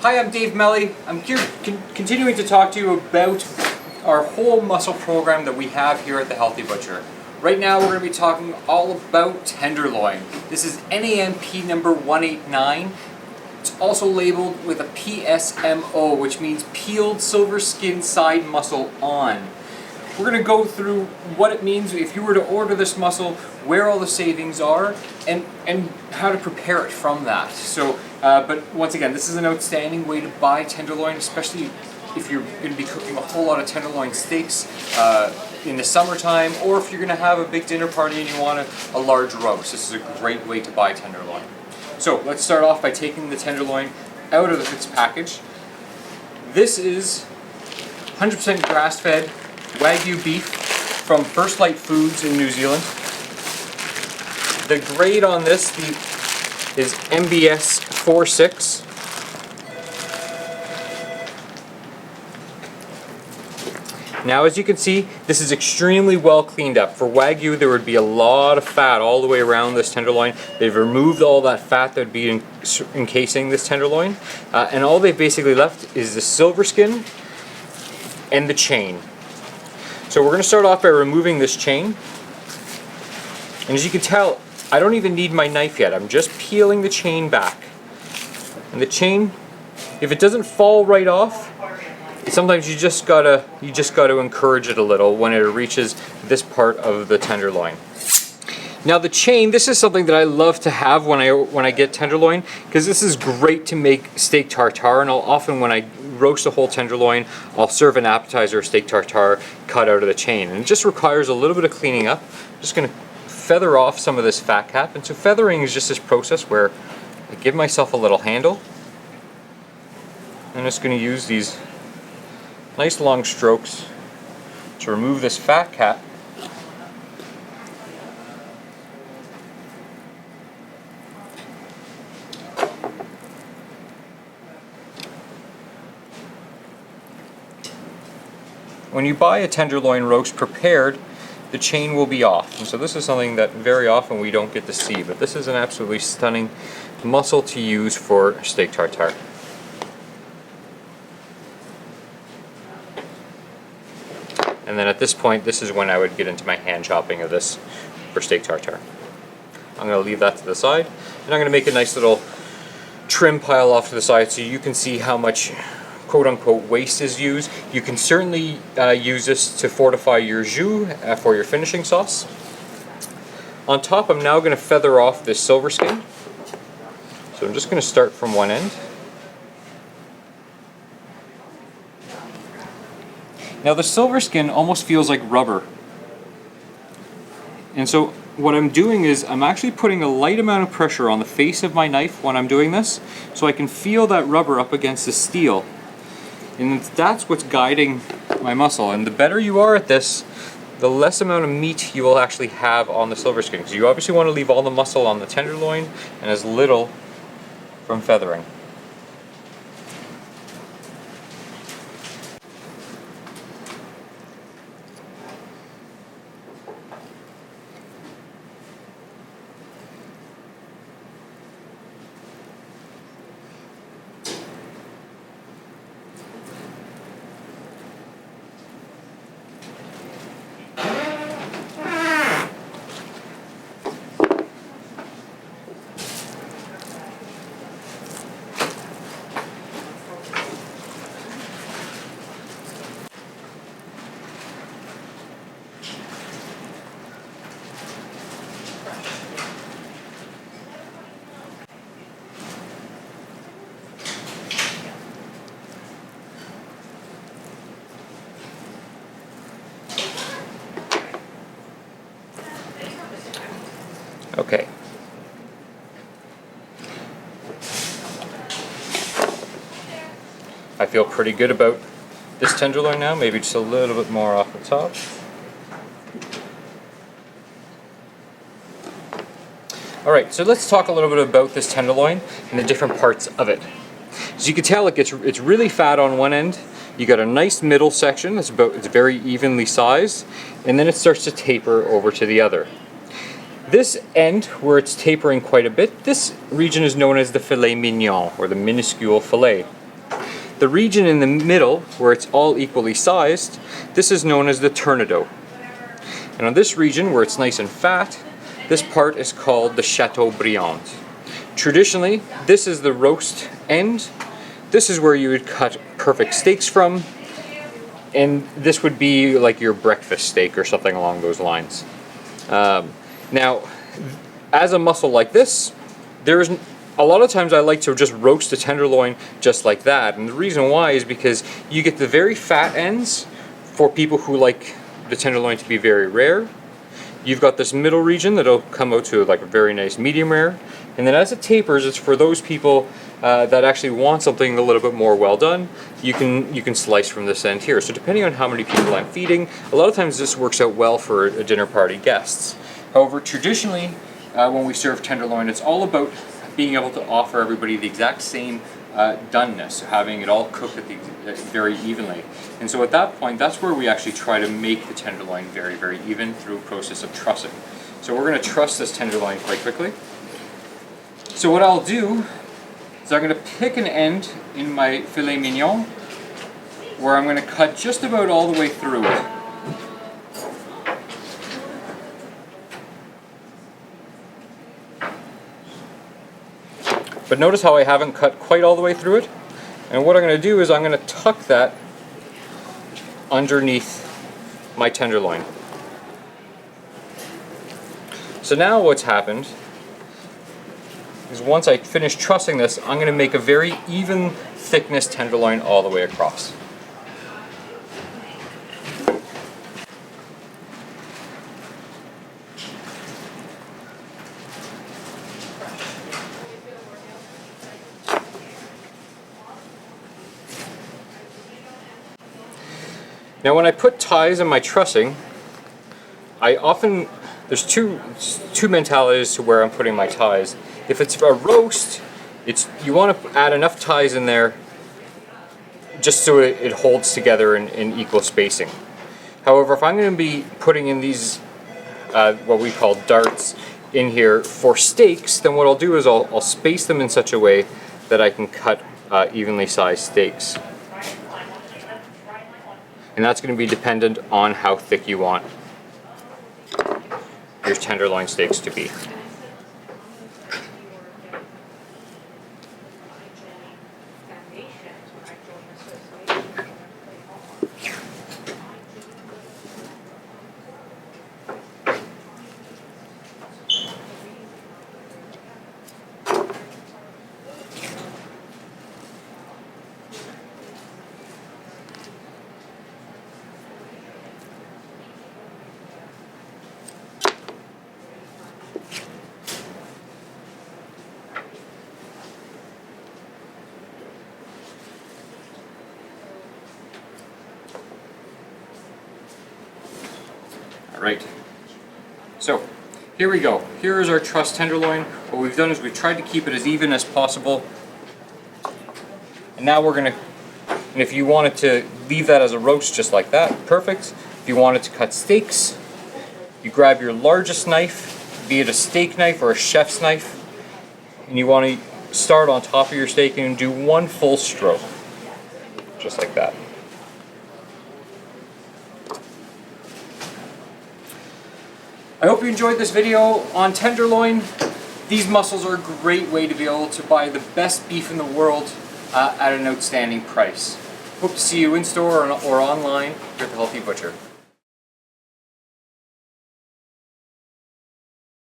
Hi, I'm Dave Meli. I'm here continuing to talk to you about our whole muscle program that we have here at the Healthy Butcher. Right now we're going to be talking all about tenderloin. This is NAMP number 189. It's also labeled with a PSMO, which means peeled silver skin side muscle on. We're going to go through what it means if you were to order this muscle, where all the savings are, and how to prepare it from that. So, but once again, this is an outstanding way to buy tenderloin, especially if you're going to be cooking a whole lot of tenderloin steaks in the summertime, or if you're going to have a big dinner party and you want a large roast. This is a great way to buy tenderloin. So let's start off by taking the tenderloin out of its package. This is 100% grass-fed Wagyu beef from Firstlight Foods in New Zealand. The grade on this is MBS 46. Now, as you can see, this is extremely well cleaned up. For Wagyu, there would be a lot of fat all the way around this tenderloin. They've removed all that fat that would be encasing this tenderloin, and all they've basically left is the silver skin and the chain. So we're going to start off by removing this chain. And as you can tell, I don't even need my knife yet. I'm just peeling the chain back. And the chain, if it doesn't fall right off, sometimes you just gotta encourage it a little when it reaches this part of the tenderloin. Now the chain, this is something that I love to have when I get tenderloin, because this is great to make steak tartare, and I'll often, when I roast a whole tenderloin, I'll serve an appetizer steak tartare cut out of the chain, and it just requires a little bit of cleaning up. I'm just going to feather off some of this fat cap, and so feathering is just this process where I give myself a little handle. I'm just going to use these nice long strokes to remove this fat cap. When you buy a tenderloin roast prepared, the chain will be off. And so this is something that very often we don't get to see, but this is an absolutely stunning muscle to use for steak tartare. And then at this point, this is when I would get into my hand chopping of this for steak tartare. I'm going to leave that to the side, and I'm going to make a nice little trim pile off to the side so you can see how much quote-unquote waste is used. You can certainly use this to fortify your jus for your finishing sauce. On top, I'm now going to feather off this silver skin. So I'm just going to start from one end. Now the silver skin almost feels like rubber. And so what I'm doing is I'm actually putting a light amount of pressure on the face of my knife when I'm doing this, so I can feel that rubber up against the steel. And that's what's guiding my muscle. And the better you are at this, the less amount of meat you will actually have on the silver skin. Because you obviously want to leave all the muscle on the tenderloin and as little from feathering. Okay. I feel pretty good about this tenderloin now, maybe just a little bit more off the top. Alright, so let's talk a little bit about this tenderloin and the different parts of it. As you can tell, it's really fat on one end. You got a nice middle section, it's very evenly sized, and then it starts to taper over to the other. This end, where it's tapering quite a bit, this region is known as the filet mignon, or the minuscule filet. The region in the middle, where it's all equally sized, this is known as the tournedos. And on this region, where it's nice and fat, this part is called the Chateaubriand. Traditionally, this is the roast end. This is where you would cut perfect steaks from, and this would be like your breakfast steak or something along those lines. Now, as a muscle like this, there's a lot of times I like to just roast a tenderloin just like that, and the reason why is because you get the very fat ends for people who like the tenderloin to be very rare. You've got this middle region that'll come out to like a very nice medium rare, and then as it tapers, it's for those people that actually want something a little bit more well done. You can slice from this end here. So depending on how many people I'm feeding, a lot of times this works out well for a dinner party guests. However, traditionally, when we serve tenderloin, it's all about being able to offer everybody the exact same doneness, having it all cooked very evenly. And so at that point, that's where we actually try to make the tenderloin very, very even through a process of trussing. So we're going to truss this tenderloin quite quickly. So what I'll do is I'm going to pick an end in my filet mignon where I'm going to cut just about all the way through it. But notice how I haven't cut quite all the way through it. And what I'm going to do is I'm going to tuck that underneath my tenderloin. So now what's happened is once I finish trussing this, I'm going to make a very even thickness tenderloin all the way across. Now when I put ties in my trussing, there's two mentalities to where I'm putting my ties. If it's a roast, you want to add enough ties in there just so it holds together in equal spacing. However, if I'm going to be putting in these what we call darts in here for steaks, then what I'll do is I'll space them in such a way that I can cut evenly sized steaks. And that's going to be dependent on how thick you want your tenderloin steaks to be. Right. So here we go. Here is our trussed tenderloin. What we've done is we've tried to keep it as even as possible. And now we're going to, and if you wanted to leave that as a roast just like that, perfect. If you wanted to cut steaks, you grab your largest knife, be it a steak knife or a chef's knife, and you want to start on top of your steak and do one full stroke, just like that. I hope you enjoyed this video on tenderloin. These muscles are a great way to be able to buy the best beef in the world at an outstanding price. Hope to see you in store or online here at The Healthy Butcher.